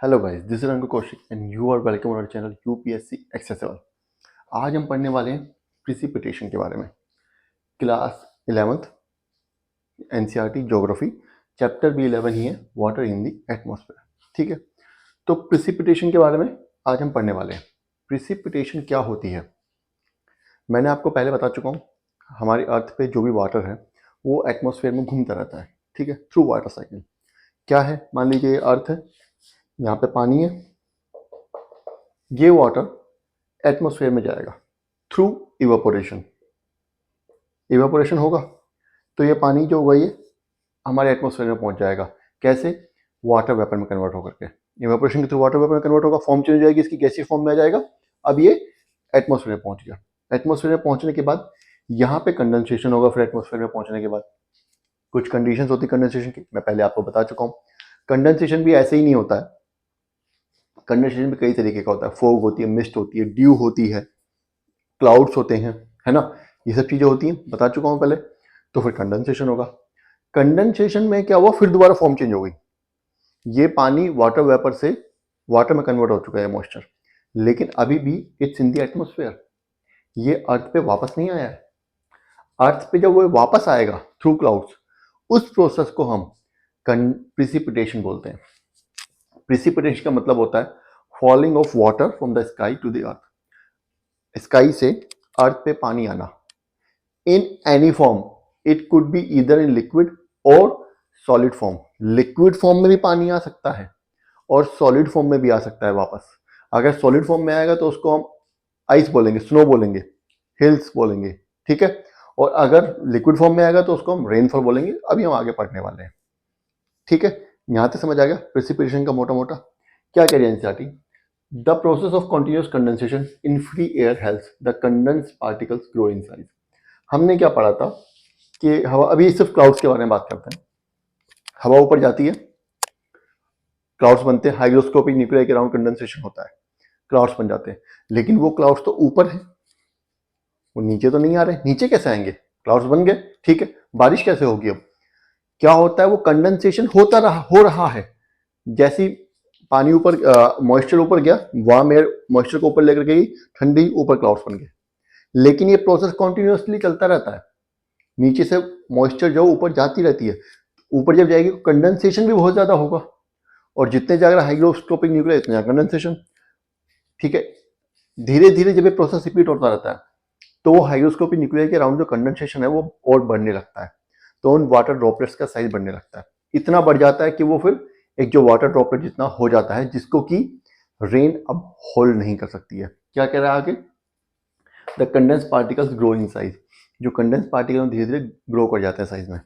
Hello guys, this is Ankur Kaushik and you are welcome on our channel UPSC accessible. आज हम पढ़ने वाले हैं प्रिसिपिटेशन के बारे में। Class 11th NCERT geography chapter भी 11 ही है, वाटर इन द एटमॉस्फेयर। ठीक है, तो प्रिसिपिटेशन के बारे में आज हम पढ़ने वाले हैं। प्रिसिपिटेशन क्या होती है मैंने आपको पहले बता चुका हूँ। हमारी अर्थ पे जो भी वाटर है वो एटमॉस्फेयर में घूमता रहता है, ठीक है, थ्रू वाटर साइकिल। क्या है, मान लीजिए ये अर्थ है, यहाँ पे पानी है, ये वाटर एटमॉस्फेयर में जाएगा थ्रू इवापोरेशन। इवापोरेशन होगा तो ये पानी जो होगा ये हमारे एटमॉस्फेयर में पहुंच जाएगा। कैसे? वाटर वेपर में कन्वर्ट होकर के। इवापोरेशन के थ्रू वाटर वेपर में कन्वर्ट होगा, फॉर्म चेंज हो जाएगी, इसकी गैसीय फॉर्म में आ जाएगा। अब ये एटमॉस्फेयर में पहुंच गया। एटमॉस्फेयर में पहुंचने के बाद यहाँ पे कंडेंसेशन होगा। फिर एटमॉस्फेयर में पहुंचने के बाद कुछ कंडीशंस होती है कंडेंसेशन की, मैं पहले आपको बता चुका हूँ। कंडेंसेशन भी ऐसे ही नहीं होता है, कंडेंसेशन भी कई तरीके का होता है। फोग होती है, मिस्ट होती है, ड्यू होती है, क्लाउड्स होते हैं, है ना, ये सब चीजें होती हैं, बता चुका हूं पहले। तो फिर कंडेंसेशन होगा। कंडेंसेशन में क्या हुआ, फिर दोबारा फॉर्म चेंज हो गई। ये पानी वाटर वेपर से वाटर में कन्वर्ट हो चुका है मॉइस्चर, लेकिन अभी भी इट्स इन द एटमॉस्फेयर। ये अर्थ पे वापस नहीं आया है। अर्थ पे जब वो वापस आएगा थ्रू क्लाउड्स, उस प्रोसेस को हम प्रिसिपिटेशन बोलते हैं। प्रिसिपिटेशन का मतलब होता है falling of water from the sky to the earth. Sky से अर्थ पे पानी आना in any form. It could be either in liquid और सॉलिड फॉर्म। लिक्विड फॉर्म में भी पानी आ सकता है और सॉलिड फॉर्म में भी आ सकता है वापस। अगर सॉलिड फॉर्म में आएगा तो उसको हम आइस बोलेंगे, स्नो बोलेंगे, हिल्स बोलेंगे, ठीक है। और अगर लिक्विड फॉर्म में आएगा तो उसको हम रेनफॉल बोलेंगे। अभी हम आगे पढ़ने वाले हैं, ठीक है। यहां तक समझ आ गया प्रेसिपिटेशन का मोटा मोटा क्या कह रही है NCERT. The process of continuous condensation in free air helps the condensed particles grow in size. हमने क्या पढ़ा था कि हवा, अभी सिर्फ क्लाउड्स के बारे में बात करते हैं। हवा ऊपर जाती है, क्लाउड्स बनते हैं, हाइग्रोस्कोपिक न्यूक्लियर के अराउंड कंडेंसेशन होता है, क्लाउड्स बन जाते हैं। लेकिन वो क्लाउड्स तो ऊपर है, वो नीचे तो नहीं आ रहे। नीचे कैसे आएंगे? क्लाउड्स बन गए, ठीक है, बारिश कैसे होगी? अब क्या होता है, वो कंडेंसेशन हो रहा है। जैसी पानी ऊपर, मॉइस्चर ऊपर गया, वार्म एयर मॉइस्चर को ऊपर लेकर गई, ठंडी, ऊपर क्लाउड्स बन गए। लेकिन ये प्रोसेस कॉन्टिन्यूसली चलता रहता है। नीचे से मॉइस्चर जो ऊपर जाती रहती है, ऊपर जब जाएगी कंडेंसेशन भी बहुत ज्यादा होगा, और जितने ज्यादा हाइग्रोस्कोपिक न्यूक्लियर इतने ज्यादा कंडेंसेशन, ठीक है। धीरे धीरे जब ये प्रोसेस रिपीट होता रहता है तो वो हाइग्रोस्कोपिक न्यूक्लियर के अराउंड जो कंडेंसेशन है वो और बढ़ने लगता है। तो उन वाटर ड्रॉपलेट्स का साइज बढ़ने लगता है, इतना बढ़ जाता है कि वो फिर एक जो वाटर ड्रॉपलेट जितना हो जाता है, जिसको कि रेन अब होल्ड नहीं कर सकती है। क्या कह रहा है आगे, the condense particles grow in size. जो कंडेंस पार्टिकल धीरे धीरे ग्रो कर जाते हैं साइज में।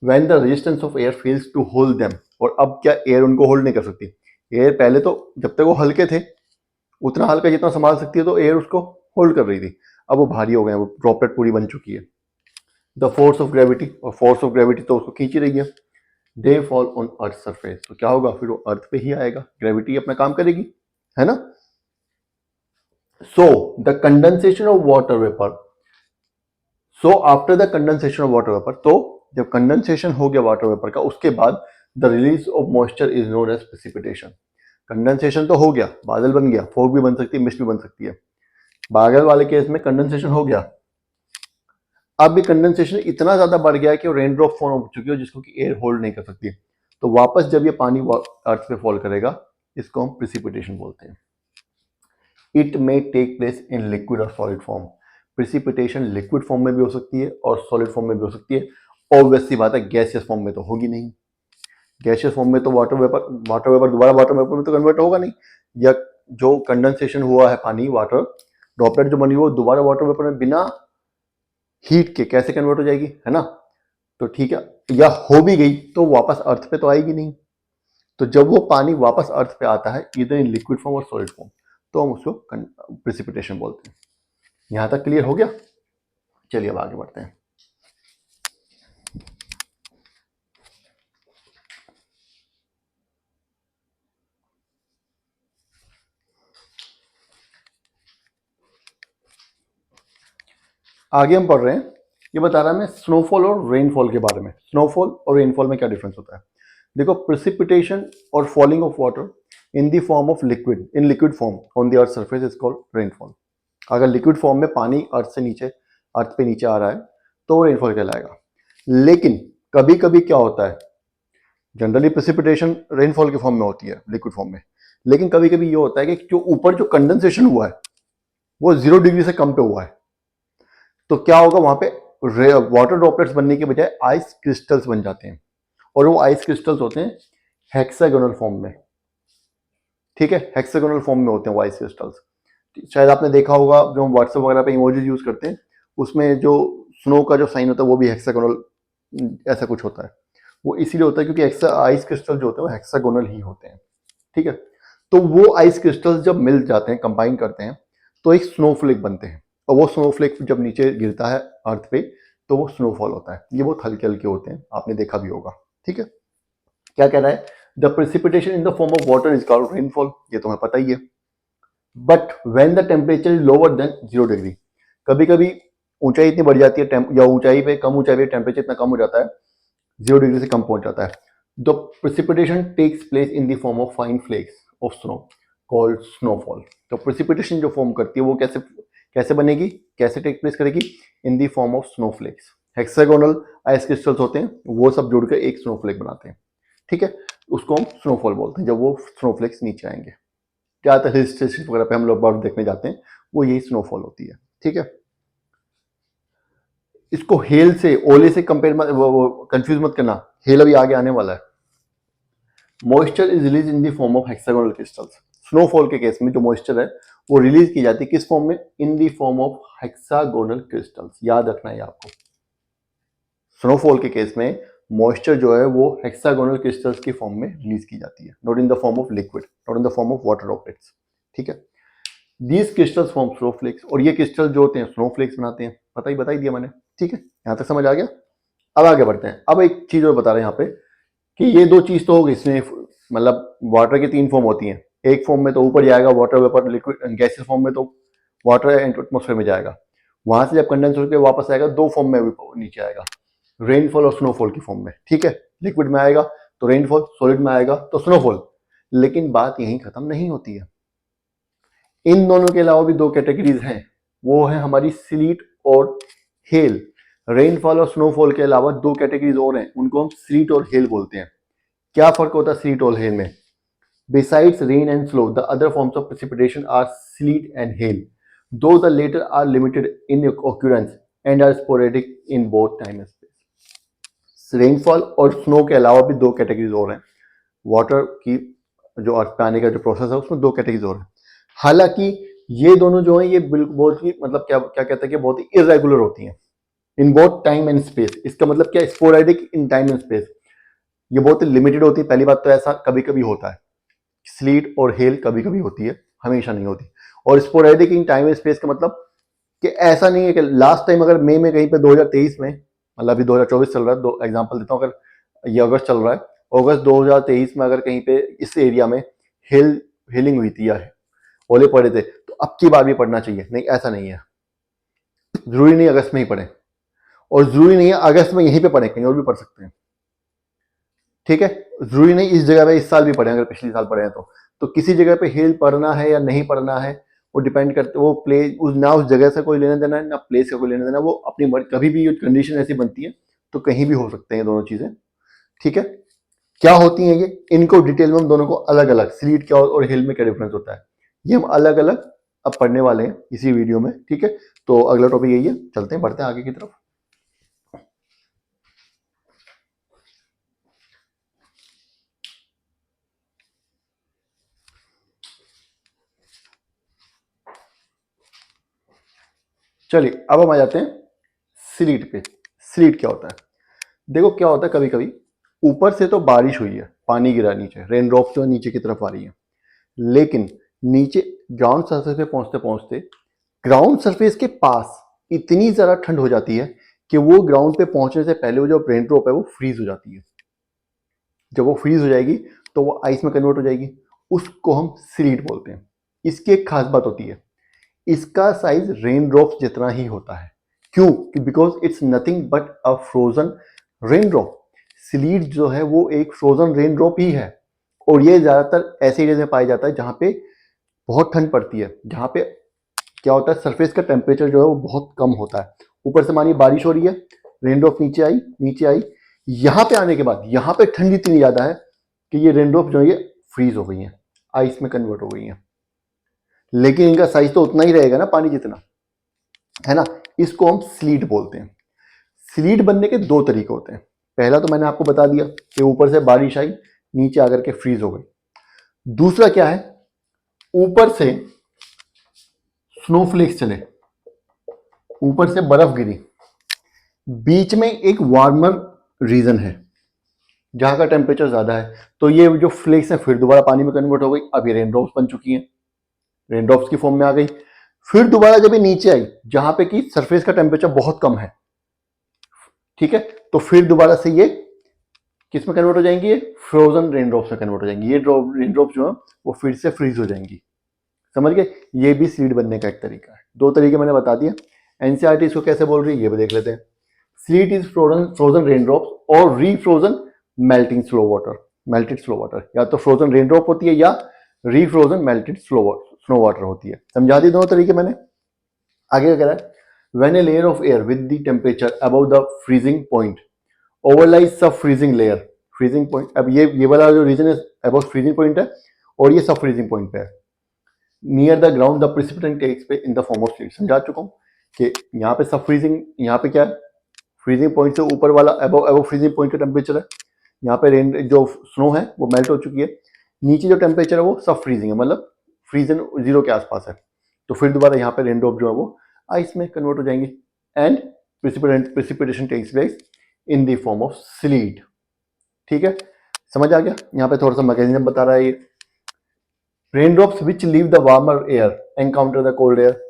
When the resistance of air fails to hold them. और अब क्या एयर उनको होल्ड नहीं कर सकती। एयर पहले तो जब तक वो हल्के थे उतना हल्का जितना संभाल सकती है तो एयर उसको होल्ड कर रही थी। अब वो भारी हो गए, वो ड्रॉपलेट पूरी बन चुकी है। द फोर्स ऑफ ग्रेविटी, और फोर्स ऑफ ग्रेविटी तो उसको खींच ही रही है। They fall on earth surface, तो क्या होगा, फिर वो अर्थ पे ही आएगा, ग्रेविटी अपना काम करेगी, है ना। So the condensation of water vapour, so after the condensation of water vapour, तो जब कंडेंसेशन हो गया वाटर वेपर का, उसके बाद the release of moisture is known as precipitation. Condensation तो हो गया, बादल बन गया, फॉग भी बन सकती है, मिस्ट भी बन सकती है। बादल वाले केस में कंडेंसेशन हो गया, अब भी कंडेंसेशन इतना ज्यादा बढ़ गया है कि रेन ड्रॉप फॉर्म हो चुकी है जिसको कि एयर होल्ड नहीं कर सकती। तो वापस जब ये पानी अर्थ पे फॉल करेगा, इसको हम प्रिसिपिटेशन बोलते हैं। It may take place in liquid और solid form. Precipitation liquid form में भी हो सकती है और सॉलिड फॉर्म में भी हो सकती है। ऑब्वियस सी बात है, गैसियस फॉर्म में तो होगी नहीं। गैसियस फॉर्म में तो वाटर वेपर दोबारा वाटर वेपर में तो कन्वर्ट होगा नहीं। या जो कंडेंसेशन हुआ है पानी, वाटर ड्रॉपलेट जो बनी, वो दोबारा वाटर वेपर में बिना हीट के कैसे कन्वर्ट हो जाएगी, है ना। तो ठीक है, या हो भी गई तो वापस अर्थ पे तो आएगी नहीं। तो जब वो पानी वापस अर्थ पे आता है, इधर इन लिक्विड फॉर्म और सॉलिड फॉर्म, तो हम उसको प्रेसिपिटेशन बोलते हैं। यहां तक क्लियर हो गया? चलिए अब आगे बढ़ते हैं। आगे हम पढ़ रहे हैं, ये बता रहा है मैं स्नोफॉल और रेनफॉल के बारे में। स्नोफॉल और रेनफॉल में क्या डिफरेंस होता है। देखो प्रिसिपिटेशन और falling of water in the form of liquid, in liquid form on the earth surface is called rainfall. अगर लिक्विड फॉर्म में पानी अर्थ से नीचे, अर्थ पे नीचे आ रहा है तो वो रेनफॉल कहलाएगा। लेकिन कभी कभी क्या होता है, जनरली प्रेसिपिटेशन रेनफॉल के फॉर्म में होती है लिक्विड फॉर्म में, लेकिन कभी कभी ये होता है कि जो ऊपर जो कंडेंसेशन हुआ है वो 0 डिग्री से कम पे हुआ है, तो क्या होगा वहां पे वाटर ड्रॉपलेट्स बनने के बजाय आइस क्रिस्टल्स बन जाते हैं, और वो आइस क्रिस्टल्स होते हैं हेक्सागोनल फॉर्म में। ठीक है, हेक्सागोनल फॉर्म में होते हैं वो आइस क्रिस्टल्स। शायद आपने देखा होगा जो हम व्हाट्सएप वगैरह पे इमोजीज यूज करते हैं, उसमें जो स्नो का जो साइन होता है वो भी हेक्सागोनल ऐसा कुछ होता है। वो इसीलिए होता है क्योंकि आइस क्रिस्टल जो होते हैं वो हेक्सागोनल ही होते हैं। ठीक है, तो वो आइस क्रिस्टल्स जब मिल जाते हैं, कंबाइन करते हैं, तो एक स्नोफ्लेक बनते हैं, और वो स्नोफ्लेक जब नीचे गिरता है अर्थ पे तो वो स्नोफॉल होता है। ये बहुत हल्के हल्के होते हैं, आपने देखा भी होगा। ठीक है, क्या कह रहा है, the precipitation in the form of water is called rainfall, ये तुम्हें पता ही है। But when the temperature is lower than 0 degree, कभी कभी ऊंचाई इतनी बढ़ जाती है या ऊंचाई पे, कम ऊंचाई पे टेम्परेचर इतना कम हो जाता है, 0 डिग्री से कम पहुंच जाता है, the precipitation takes place in the form of fine flakes of snow called snowfall. तो प्रेसिपिटेशन जो फॉर्म करती है वो कैसे कैसे बनेगी, कैसे टेक प्लेस करेगी, इन the form of snowflakes. Hexagonal ice crystals होते हैं, वो सब जुड़कर एक स्नोफ्लेक बनाते हैं। ठीक है, उसको हम स्नोफॉल बोलते हैं जब वो स्नोफ्लेक्स नीचे आएंगे। ज्यादातर हिल स्टेशन वगैरह पे हम लोग बर्फ देखने जाते हैं, वो यही स्नोफॉल होती है। ठीक है, इसको हेल से, ओले से कंपेयर मत, कंफ्यूज मत करना, हेल अभी आगे आने वाला है। Moisture is release in the form of hexagonal crystals. Snowfall के केस में जो मॉइस्चर है वो रिलीज की जाती है किस फॉर्म में, इन the form of hexagonal crystals. याद रखना है आपको, स्नोफॉल के केस में मॉइस्चर जो है वो हेक्सागोनल क्रिस्टल्स की फॉर्म में रिलीज की जाती है, not in the form of liquid, not in the form of water droplets. ठीक है, दीज क्रिस्टल्स फॉर्म स्नोफ्लेक्स, और ये क्रिस्टल जो होते हैं स्नोफ्लेक्स बनाते हैं, बता ही दिया मैंने। ठीक है, यहां तक समझ आ गया। अब आगे बढ़ते हैं। अब एक चीज और बता रहे हैं यहाँ पे कि ये दो चीज तो हो गई, इसमें मतलब वाटर की 3 फॉर्म होती हैं। एक फॉर्म में तो ऊपर जाएगा water vapour, liquid gaseous form में तो वाटर एटमोस्फेयर में जाएगा, वहां से जब कंडेंस होकर वापस आएगा 2 फॉर्म में नीचे आएगा, रेनफॉल और स्नोफॉल की फॉर्म में। ठीक है, लिक्विड में आएगा तो रेनफॉल, सॉलिड में आएगा तो स्नोफॉल। लेकिन बात यहीं खत्म नहीं होती है, इन दोनों के अलावा भी 2 कैटेगरीज हैं, वो है हमारी स्लीट और हेल। रेनफॉल और स्नोफॉल के अलावा 2 कैटेगरीज और हैं, उनको हम स्लीट और हेल बोलते हैं। क्या फर्क होता है स्लीट और हेल में? Besides rain and snow the other forms of precipitation are sleet and hail, though the latter are limited in occurrence and are sporadic in both time and space. Rainfall और snow के अलावा भी 2 categories और हैं, water की जो अर्थ पे आने का जो प्रोसेस है उसमें 2 कैटेगरीज और हैं। हालांकि ये दोनों जो है ये बिल्कुल बहुत ही, मतलब क्या क्या कहते हैं कि बहुत ही इरेगुलर होती हैं इन बोथ टाइम एंड स्पेस। इसका मतलब क्या, sporadic in time and space, ये बहुत ही लिमिटेड होती है। पहली बात तो ऐसा कभी कभी होता है, स्लीट और हेल कभी कभी होती है, हमेशा नहीं होती। और sporadic in time and space का मतलब कि ऐसा नहीं है कि लास्ट टाइम अगर मई में कहीं पे 2023 में, मतलब अभी 2024 चल रहा है, दो एग्जांपल देता हूँ, अगर ये अगस्त चल रहा है, अगस्त 2023 में अगर कहीं पे इस एरिया में हेलिंग हुई थी या ओले पड़े थे, तो अब की बार भी पड़ना चाहिए, नहीं ऐसा नहीं है। जरूरी नहीं अगस्त में ही पड़े, और जरूरी नहीं है अगस्त में यहीं पे पड़े, कहीं और भी पढ़ सकते हैं। ठीक है, जरूरी नहीं इस जगह पे इस साल भी पढ़े, अगर पिछले साल पढ़े हैं तो किसी जगह पे हेल पढ़ना है या नहीं पढ़ना है वो डिपेंड करते, वो प्लेस ना उस जगह से कोई लेना देना है ना प्लेस का कोई लेना देना, वो अपनी मर्जी, कभी भी कंडीशन ऐसी बनती है तो कहीं भी हो सकते हैं दोनों चीजें। ठीक है, क्या होती हैं ये, इनको डिटेल में हम दोनों को अलग अलग, स्लीट क्या और हेल में क्या डिफरेंस होता है, ये हम अलग अलग अब पढ़ने वाले हैं इसी वीडियो में। ठीक है, तो अगला टॉपिक यही है, चलते हैं बढ़ते हैं आगे की तरफ। चलिए अब हम आ जाते हैं स्लीट पे। स्लीट क्या होता है, देखो क्या होता है, कभी कभी ऊपर से तो बारिश हुई है, पानी गिरा नीचे, रेन ड्रॉप जो नीचे की तरफ आ रही है, लेकिन नीचे ग्राउंड सरफेस पे पहुंचते पहुंचते ग्राउंड सरफेस के पास इतनी ज्यादा ठंड हो जाती है कि वो ग्राउंड पे पहुंचने से पहले वो जो रेन ड्रॉप है वो फ्रीज हो जाती है। जब वो फ्रीज हो जाएगी तो वो आइस में कन्वर्ट हो जाएगी, उसको हम स्लीट बोलते हैं। इसकी एक खास बात होती है, इसका साइज रेन ड्रॉप जितना ही होता है। क्यों? Because it's nothing but a frozen rain drop. Slit जो है वो एक फ्रोजन रेन ड्रॉप ही है, और ये ज़्यादातर ऐसे एरिया में पाया जाता है जहाँ पे बहुत ठंड पड़ती है, जहाँ पे क्या होता है सरफेस का टेम्परेचर जो है वो बहुत कम होता है। ऊपर से मानिए बारिश हो रही है, रेन ड्रॉप नीचे आई, यहाँ पे आने के बाद यहाँ पे ठंड इतनी ज़्यादा है कि ये रेन ड्रॉप जो है ये फ्रीज हो गई हैं, आइस में कन्वर्ट हो गई हैं। लेकिन इनका साइज तो उतना ही रहेगा ना पानी जितना, है ना। इसको हम स्लीट बोलते हैं। स्लीट बनने के दो तरीके होते हैं। पहला तो मैंने आपको बता दिया कि ऊपर से बारिश आई, नीचे आकर के फ्रीज हो गई। दूसरा क्या है, ऊपर से स्नोफ्लेक्स चले, ऊपर से बर्फ गिरी, बीच में एक वार्मर रीजन है जहां का टेम्परेचर ज्यादा है, तो ये जो फ्लेक्स है फिर दोबारा पानी में कन्वर्ट हो गई, अब ये रेन ड्रॉप्स बन चुकी हैं, रेन ड्रॉप्स की फॉर्म में आ गई। फिर दोबारा जब ये नीचे आई जहां पे कि सरफेस का टेम्परेचर बहुत कम है, ठीक है, तो फिर दोबारा से ये किस में कन्वर्ट हो जाएंगी, ये फ्रोजन रेन ड्रॉप्स में कन्वर्ट हो जाएंगी। ये रेन ड्रॉप्स जो है वो फिर से फ्रीज हो जाएंगी। समझ गए, ये भी स्लीट बनने का एक तरीका है। दो तरीके मैंने बता दिया। एनसीईआरटी इसको कैसे बोल रही है ये भी देख लेते हैं। Sleet is frozen rain drops और refrozen melting snow water, melted snow water. या तो फ्रोजन रेन ड्रॉप होती है या रीफ्रोजन मेल्टेड स्नो वाटर होती है। समझा दिए दोनों तरीके मैंने। आगे क्या कह रहा है, when a layer of air with the temperature above the freezing point overlies sub freezing layer. Freezing point, अब ये वाला जो रीजन है अबव फ्रीजिंग पॉइंट है और ये सब फ्रीजिंग पॉइंट पे है। Near the ground the precipitant takes पे in the form of sleet. समझा चुका हूँ कि यहाँ पे सब फ्रीजिंग, यहाँ पे क्या है फ्रीजिंग पॉइंट से ऊपर वाला अबव फ्रीजिंग पॉइंट का टेम्परेचर है। यहाँ पे रेन जो स्नो है वो मेल्ट हो चुकी है, नीचे जो टेम्परेचर है वो सब फ्रीजिंग है, मतलब फ्रीजन जीरो के आसपास है। तो फिर दोबारा यहाँ पे रेन ड्रॉप जो है वो आइस में कन्वर्ट हो जाएंगे and precipitation takes place in the form of sleet. ठीक है, समझ आ गया। यहाँ पे थोड़ा सा मैकेनिज्म बता रहा है ये। Rain drops which leave the warmer air encounter the cold air.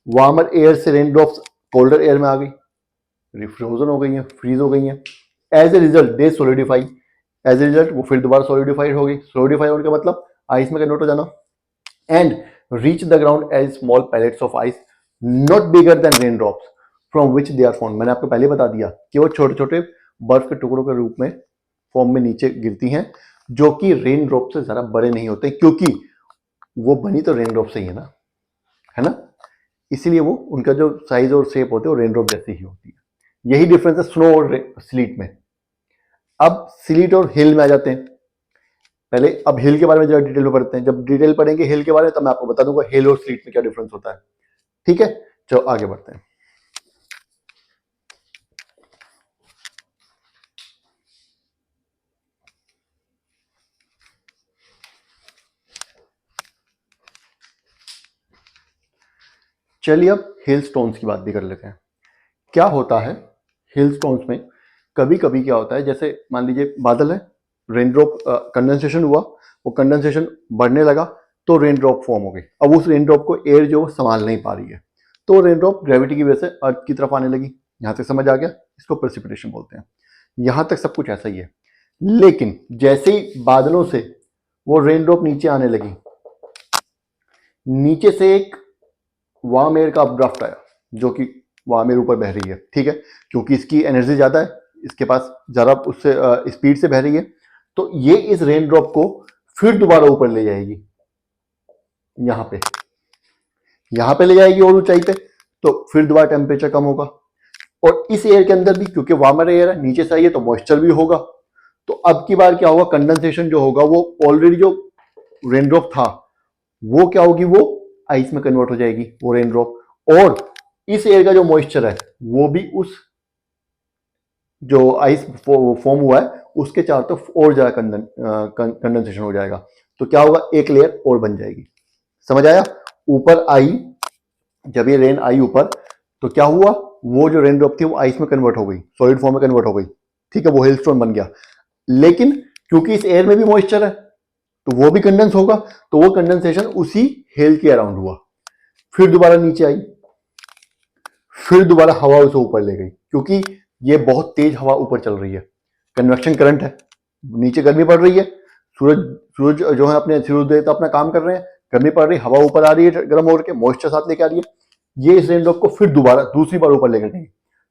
Warmer air से रेन ड्रॉप्स कोल्डर एयर में आ गई, रिफ्रोजन हो गई हैं, फ्रीज हो गई हैं। As a result they solidify, as a result वो फिर दोबारा सोलिडिफाइड हो गई। सोलिडिफाई होने का मतलब आइस में कन्वर्ट हो जाना। And reach the ground as small pellets of ice not bigger than rain drops from which they are form. मैंने आपको पहले बता दिया कि वो छोटे छोटे बर्फ के टुकड़ों के रूप में फॉर्म में नीचे गिरती हैं, जो कि रेन ड्रॉप से ज्यादा बड़े नहीं होते, क्योंकि वो बनी तो रेन ड्रॉप से ही है ना, इसीलिए वो उनका जो साइज और शेप होते हैं वो रेन ड्रॉप जैसी ही होती है। यही डिफरेंस है स्नो और स्लीट में। अब स्लीट और हिल में आ जाते हैं। पहले अब हिल के बारे में जरा डिटेल में पढ़ते हैं। जब डिटेल पढ़ेंगे हिल के बारे में तो मैं आपको बता दूंगा हिल और स्लीट में क्या डिफरेंस होता है। ठीक है, चलो आगे बढ़ते हैं। चलिए अब हिल स्टोन्स की बात भी कर लेते हैं। क्या होता है हिल स्टोन्स में, कभी कभी क्या होता है, जैसे मान लीजिए बादल है, रेन ड्रॉप कंडेंसेशन हुआ, वो कंडेंसेशन बढ़ने लगा तो रेन ड्रॉप फॉर्म हो गई। अब उस रेन ड्रॉप को एयर जो संभाल नहीं पा रही है, तो रेन ड्रॉप ग्रेविटी की वजह से अर्थ की तरफ आने लगी। यहाँ तक समझ आ गया, इसको प्रेसिपिटेशन बोलते हैं। यहाँ तक सब कुछ ऐसा ही है। लेकिन जैसे ही बादलों से वो रेन ड्रॉप नीचे आने लगी, नीचे से एक वार्म एयर का अपड्राफ्ट आया, जो कि वार्म एयर ऊपर बह रही है। ठीक है, क्योंकि इसकी एनर्जी ज्यादा है, इसके पास जरा उससे स्पीड से बह रही है, तो ये इस रेन ड्रॉप को फिर दोबारा ऊपर ले जाएगी, यहां पे ले जाएगी और ऊंचाई पे, तो फिर दोबारा टेम्परेचर कम होगा। और इस एयर के अंदर भी क्योंकि वार्मर एयर है, नीचे से आई है तो मॉइस्चर भी होगा। तो अब की बार क्या होगा, कंडेंसेशन जो होगा वो ऑलरेडी जो रेन ड्रॉप था वो क्या होगी, वो आइस में कन्वर्ट हो जाएगी वो रेन ड्रॉप। और इस एयर का जो मॉइस्चर है वो भी उस जो आइस फॉर्म हुआ है उसके चारों तरफ और ज्यादा कंडेंसेशन हो जाएगा। तो क्या होगा, एक लेयर और बन जाएगी। समझ आया। ऊपर आई, जब ये रेन आई ऊपर तो क्या हुआ, वो जो रेन ड्रॉप थी वो आइस में कन्वर्ट हो गई, सॉलिड फॉर्म में कन्वर्ट हो गई। ठीक है, वो हेलस्टोन बन गया। लेकिन क्योंकि इस एयर में भी मॉइस्चर है तो वो भी कंडेंस होगा, तो वो कंडेंसेशन उसी हेल के अराउंड हुआ, फिर दोबारा नीचे आई, फिर दोबारा हवा उसे ऊपर ले गई, क्योंकि ये बहुत तेज हवा ऊपर चल रही है, कन्वेक्शन करंट है, नीचे गर्मी पड़ रही है, सूरज जो है अपने सूर्य देवता अपना काम कर रहे हैं, गर्मी पड़ रही है, हवा ऊपर आ रही है गर्म होकर के, मॉइस्चर साथ लेके आ रही है, ये इस रेन ड्रॉप को फिर दोबारा दूसरी बार ऊपर लेकर गई,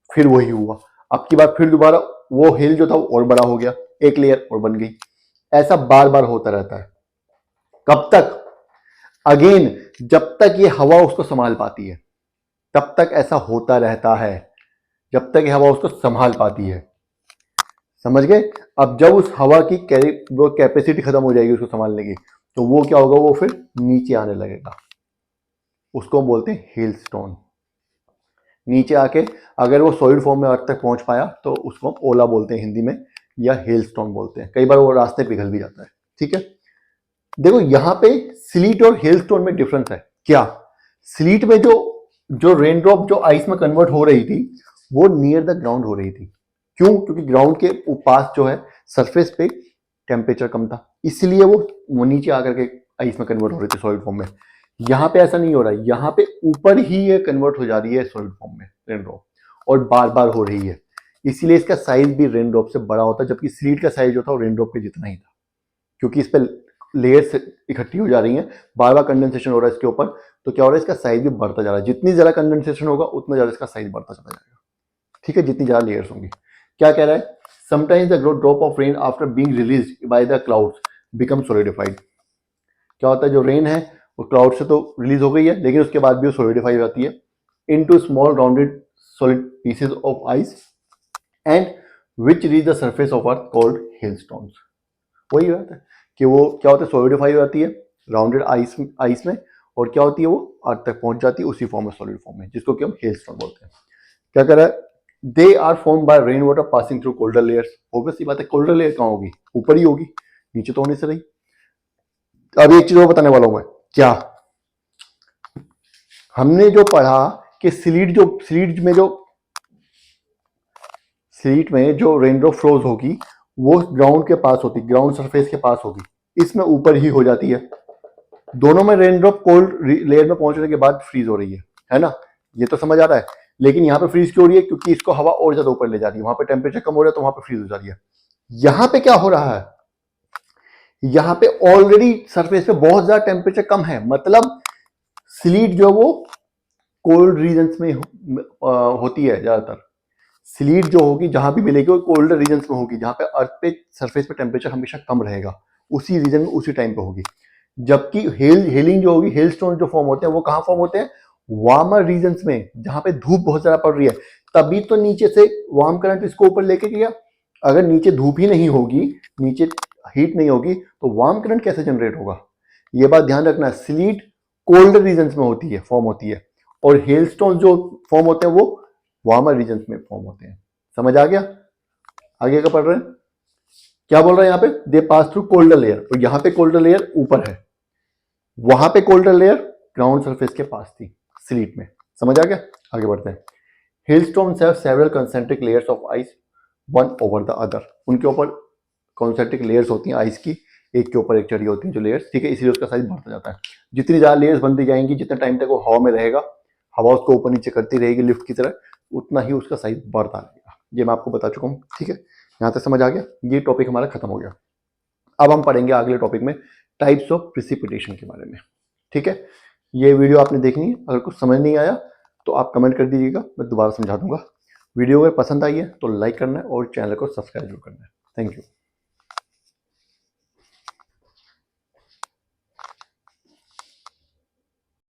फिर वही हुआ। अब की बार फिर दोबारा वो हिल जो था वो और बड़ा हो गया, एक लेयर और बन गई। ऐसा बार बार होता रहता है। कब तक? अगेन, जब तक ये हवा उसको संभाल पाती है तब तक ऐसा होता रहता है, जब तक ये हवा उसको संभाल पाती है। समझ गए? अब जब उस हवा की वो कैपेसिटी खत्म हो जाएगी उसको संभालने की, तो वो क्या होगा, वो फिर नीचे आने लगेगा। उसको हम बोलते हैं हेलस्टोन। नीचे आके अगर वो सॉलिड फॉर्म में अर्थ तक पहुंच पाया तो उसको हम ओला बोलते हैं हिंदी में, या हेलस्टोन बोलते हैं। कई बार वो रास्ते पिघल भी जाता है। ठीक है, देखो यहां पे स्लीट और हेलस्टोन में डिफरेंस है। क्या? स्लीट में जो जो रेन ड्रॉप जो आइस में कन्वर्ट हो रही थी वो नियर द ग्राउंड हो रही थी। क्यों? क्योंकि ग्राउंड के पास जो है सरफेस पे टेम्परेचर कम था, इसलिए वो नीचे आकर के आइस में कन्वर्ट हो रही थी सॉलिड फॉर्म में। यहाँ पे ऐसा नहीं हो रहा है, यहाँ पे ऊपर ही ये कन्वर्ट हो जा रही है सॉलिड फॉर्म में रेन ड्रॉप, और बार बार हो रही है। इसीलिए इसका साइज भी रेन ड्रॉप से बड़ा होता है, जबकि स्लीट का साइज जो था वो रेन ड्रॉप के जितना ही था, क्योंकि इस पर लेयर्स इकट्ठी हो जा रही हैं, बार बार कंडेंसेशन हो रहा है इसके ऊपर, तो क्या हो रहा है, इसका साइज भी बढ़ता जा रहा है। जितनी ज्यादा कंडेंसेशन होगा उतना ज्यादा इसका साइज बढ़ता चला जाएगा। ठीक है, जितनी ज्यादा लेयर्स होंगी। क्या कह रहा है? Sometimes the drop of rain after being released by the clouds become solidified. क्या होता है, जो रेन है वो क्लाउड से तो रिलीज हो गई है, लेकिन उसके बाद भी वो सॉलिडिफाई हो जाती है into small rounded solid pieces of ice and which reach the surface of earth called hailstones. वही बात है कि वो क्या होता है, सॉलिडिफाई हो जाती है राउंडेड आइस में, और क्या होती है, वो अर्थ तक पहुंच जाती है उसी फॉर्म में, सॉलिड फॉर्म में, जिसको कि हम हेलस्टोन बोलते हैं। क्या कर रहा है? They are form by rain water passing through colder layers. Obviously बात है, कोल्डर लेयर कहाँ होगी? ऊपर ही होगी, नीचे तो होने से रही। अब एक चीज और बताने वाला हूं मैं। क्या? हमने जो पढ़ा कि स्लीट में जो रेनड्रॉप फ्लोज होगी वो ग्राउंड के पास होती, ग्राउंड सरफेस के पास होगी, इसमें ऊपर ही हो जाती है। दोनों में रेनड्रॉप कोल्ड लेयर में पहुंचने के बाद फ्रीज हो रही है ना? ये तो समझ आ रहा है। लेकिन यहाँ पे फ्रीज क्यों हो रही है? क्योंकि इसको हवा और ज्यादा ऊपर ले जा रही है, वहां पे टेम्परेचर कम हो रहा है तो वहां पे फ्रीज हो जा रही है। यहाँ पे क्या हो रहा है? यहाँ पे ऑलरेडी सरफेस पे बहुत ज्यादा टेम्परेचर कम है, मतलब स्लीट जो वो कोल्ड रीजन्स में होती है ज्यादातर। स्लीट जो होगी जहां भी मिलेगी वो कोल्डर रीजन्स में होगी, जहां पे अर्थ पे सरफेस पे टेम्परेचर हमेशा कम रहेगा, उसी रीजन में उसी टाइम पे होगी। जबकि हेलिंग जो होगी, हेलस्टोन जो फॉर्म होते हैं वो कहाँ फॉर्म होते हैं? वार्मर रीजन्स में, जहां पे धूप बहुत ज्यादा पड़ रही है। तभी तो नीचे से वार्म करंट इसको ऊपर लेके गया। अगर नीचे धूप ही नहीं होगी, नीचे हीट नहीं होगी, तो वार्म करंट कैसे जनरेट होगा? ये बात ध्यान रखना। स्लीट कोल्ड रीजन्स में होती है, फॉर्म होती है, और हेलस्टोन जो फॉर्म होते हैं वो वार्मर रीजन्स में फॉर्म होते हैं। समझ आ गया? आगे का पढ़ रहे हैं। क्या बोल रहे हैं यहाँ पे? दे पास थ्रू कोल्डर लेयर, और यहाँ पे कोल्डर लेयर ऊपर है, वहां पे कोल्डर लेयर ग्राउंड सरफेस के पास थी स्लीट में। समझ आ गया? आगे बढ़ते हैं। Hailstones have several concentric layers of ice one over the other. उनके ऊपर कॉन्सेंट्रिक लेयर्स होती हैं आइस की, एक के ऊपर एक चढ़ी होती हैं जो लेयर्स। ठीक है, इसलिए उसका साइज बढ़ता जाता है। जितनी ज्यादा लेयर्स बनती जाएंगी, जितने टाइम तक वो हवा में रहेगा, हवा उसको ऊपर नीचे करती रहेगी लिफ्ट की तरह, उतना ही उसका साइज बढ़ता रहेगा। ये मैं आपको बता चुका हूँ। ठीक है, यहाँ तक समझ आ गया? ये टॉपिक हमारा खत्म हो गया। अब हम पढ़ेंगे अगले टॉपिक में टाइप्स ऑफ प्रिसिपिटेशन के बारे में। ठीक है, ये वीडियो आपने देखनी है। अगर कुछ समझ नहीं आया तो आप कमेंट कर दीजिएगा, मैं दोबारा समझा दूंगा। वीडियो अगर पसंद आई है तो लाइक करना है और चैनल को सब्सक्राइब जरूर करना है। Thank you.